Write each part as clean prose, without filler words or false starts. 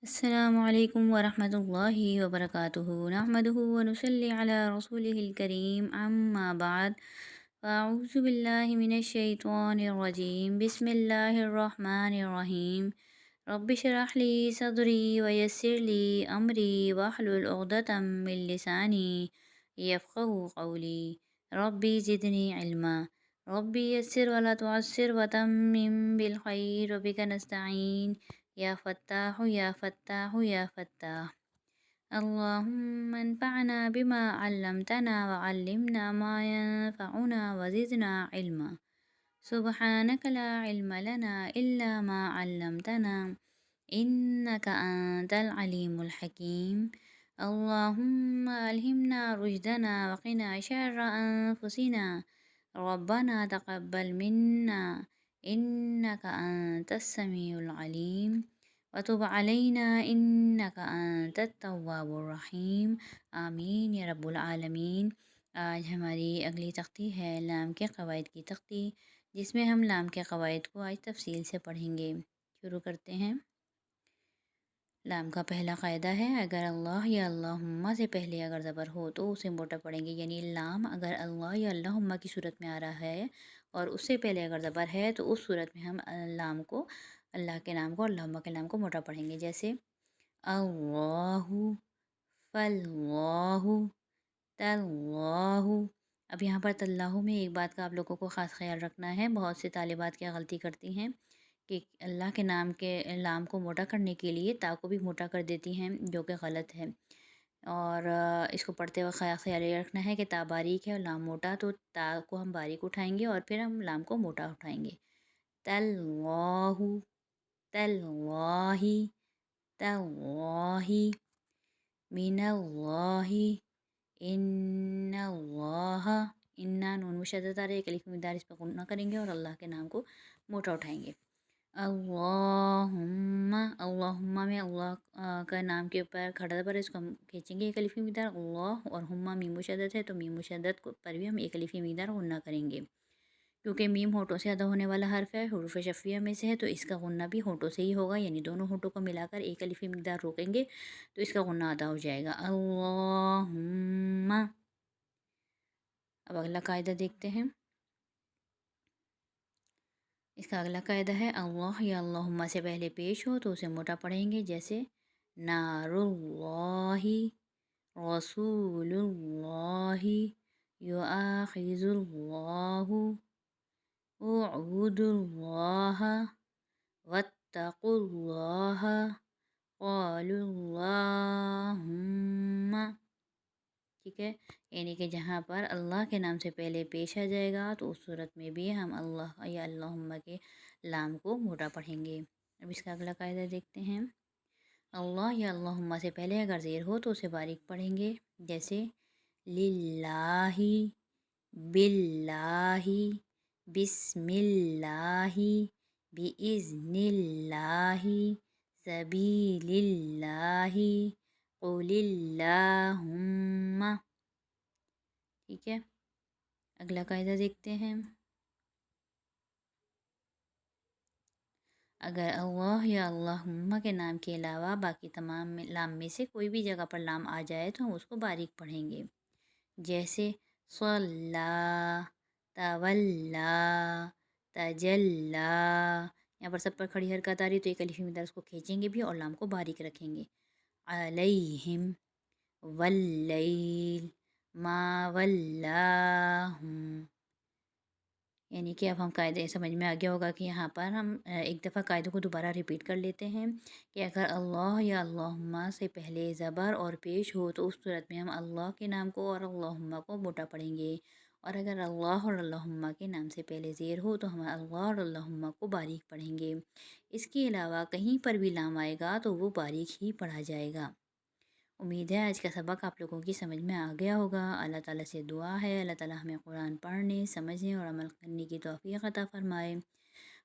السلام علیکم ورحمۃ اللہ وبرکاتہ نحمدہ ونصلی علی رسولہ الکریم اما بعد فاعوذ باللہ من الشیطان الرجیم بسم اللہ الرحمن الرحیم رب اشرح لی صدری ویسر لی امری واحلل عقدۃ من لسانی یفقہوا قولی ربی زدنی علما ربی یسر ولا تعسر وتمم بالخیر بک نستعین یا فتاح یا فتاح یا فتاح اللهم انفعنا بما علمتنا وعلمنا ما ينفعنا وزدنا علما سبحانك لا علم لنا إلا ما علمتنا إنك أنت العليم الحكيم اللهم ألهمنا رشدنا وقنا شر أنفسنا ربنا تقبل منا إنك أنت السميع العليم وتب علينا إنك أنت التواب الرحيم آمین یا رب العالمین۔ آج ہماری اگلی تختی ہے لام کے قواعد کی تختی، جس میں ہم لام کے قواعد کو آج تفصیل سے پڑھیں گے۔ شروع کرتے ہیں۔ لام کا پہلا قاعدہ ہے، اگر اللہ یا اللہم سے پہلے اگر زبر ہو تو اسے موٹا پڑھیں گے، یعنی لام اگر اللہ یا اللہم کی صورت میں آ رہا ہے اور اس سے پہلے اگر زبر ہے تو اس صورت میں ہم لام کو، اللہ کے نام کو، اللہم کے نام کو موٹا پڑھیں گے، جیسے اللہ، فاللہ، تاللہ۔ اب یہاں پر تاللہ میں ایک بات کا آپ لوگوں کو خاص خیال رکھنا ہے، بہت سے طالبات کیا غلطی کرتی ہیں کہ اللہ کے نام کے لام کو موٹا کرنے کے لیے تا کو بھی موٹا کر دیتی ہیں، جو کہ غلط ہے۔ اور اس کو پڑھتے وقت خیال یہ رکھنا ہے کہ تا باریک ہے اور لام موٹا، تو تا کو ہم باریک اٹھائیں گے اور پھر ہم لام کو موٹا اٹھائیں گے۔ تاللہ، تاللہ، تاللہ، من اللہ، ان اللہ، انا نون مشدد آ رہی ہے، ایک الف مدار اس پہ غنہ کریں گے اور اللہ کے نام کو موٹا اٹھائیں گے۔ اللہم، اللہم میں اللہ کا نام کے اوپر کھڑا پر اس کو ہم کھینچیں گے ایک الف مقدار، اللہ، اور ہما میم مشدد ہے تو میم مشدد پر بھی ہم ایک الف مقدار غنہ کریں گے، کیونکہ میم ہونٹوں سے ادا ہونے والا حرف ہے، حروف شفیہ میں سے ہے، تو اس کا غنہ بھی ہونٹوں سے ہی ہوگا، یعنی دونوں ہونٹوں کو ملا کر ایک الف مقدار روکیں گے تو اس کا غنہ ادا ہو جائے گا۔ اللہم۔ اب اگلا قاعدہ دیکھتے ہیں۔ اس کا اگلا قاعدہ ہے، اللہ یا اللہم سے پہلے پیش ہو تو اسے موٹا پڑھیں گے، جیسے نار اللہ، رسول اللہ، یؤاخذ اللہ، اعبدوا اللہ، واتقوا اللہ، قالوا اللہم۔ ٹھیک ہے، یعنی کہ جہاں پر اللہ کے نام سے پہلے پیش آ جائے گا تو اس صورت میں بھی ہم اللہ یا اللہم کے لام کو موٹا پڑھیں گے۔ اب اس کا اگلا قاعدہ دیکھتے ہیں۔ اللہ یا اللہم سے پہلے اگر زیر ہو تو اسے باریک پڑھیں گے، جیسے للہ، باللہ، بسم اللہ، بإذن اللہ، سبیل اللہ، قل اللہم۔ ٹھیک ہے، اگلا قاعدہ دیکھتے ہیں۔ اگر اللہ یا اللہم کے نام کے علاوہ باقی تمام لام میں سے کوئی بھی جگہ پر لام آ جائے تو ہم اس کو باریک پڑھیں گے، جیسے صلی، تولی، تجلی۔ یہاں پر سب پر کھڑی حرکت آ رہی تو ایک الف مقدار اس کو کھینچیں گے بھی اور لام کو باریک رکھیں گے۔ علیہم، واللیل، ما ولاہم۔ یعنی کہ اب ہم قاعدے سمجھ میں آ گیا ہوگا کہ یہاں پر ہم ایک دفعہ قاعدے کو دوبارہ ریپیٹ کر لیتے ہیں کہ اگر اللہ یا اللہم سے پہلے زبر اور پیش ہو تو اس صورت میں ہم اللہ کے نام کو اور اللہم کو موٹا پڑھیں گے، اور اگر اللہ اور اللہم کے نام سے پہلے زیر ہو تو ہم اللہ اور اللہم کو باریک پڑھیں گے۔ اس کے علاوہ کہیں پر بھی لام آئے گا تو وہ باریک ہی پڑھا جائے گا۔ امید ہے آج کا سبق آپ لوگوں کی سمجھ میں آ گیا ہوگا۔ اللہ تعالیٰ سے دعا ہے اللہ تعالیٰ ہمیں قرآن پڑھنے، سمجھنے اور عمل کرنے کی توفیق عطا فرمائے۔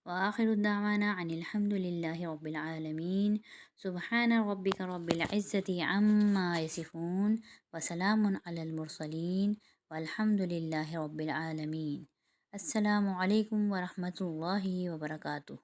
وآخر دعوانا عن الحمد للہ رب العالمین۔ سبحان ربک رب العزة عما یصفون وسلام علی المرسلین والحمد للہ رب العالمین۔ السلام علیکم ورحمۃ اللہ وبرکاتہ۔